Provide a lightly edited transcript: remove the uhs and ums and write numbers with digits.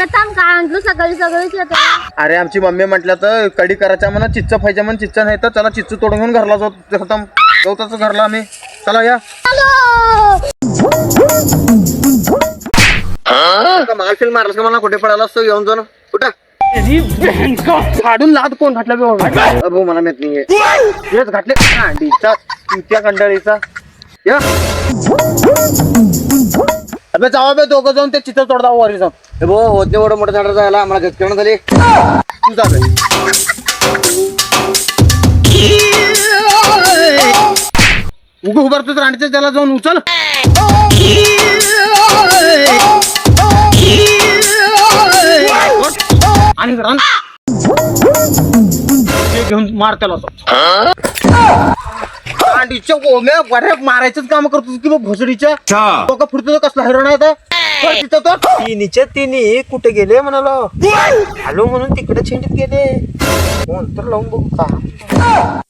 शेतान काय आणलं सकाळी सगळं शेतात. अरे आमची मम्मी म्हटलं तर कडी करायच्या म्हणा चिच्च पाहिजे म्हण चिच्च नाही तर चला चिच्च तोडून घेऊन घरला जाऊ घरला आम्ही चला या मालफिल मारलास का मला कुठे पडायला असतो येऊन जाऊन कुठं काढून लाद कोण घातला भाऊ मला माहित नाहीये तेच घातले अंडीचा त्या कंटाळीचा या अबे जावा बे दोघं जाऊन ते चित्र तोडदा वारी जाऊन हे भाऊ होत नाही एवढं मोठं झाड जायला आम्हाला गचकण झाली तू जा बे उभं राणीच्या त्याला जाऊन उचल आणि रान घेऊन मार त्याला अंडीच्या गोम्या बऱ्या मारायचंच काम करतो की भोसडीच्या डोकं फुटतो कसला हैराण आहे तिथं तिन्हीच्या तिन्ही कुठे गेले म्हणाला आलो म्हणून तिकडे छेंडीत गेले कोण तर लावून बघू का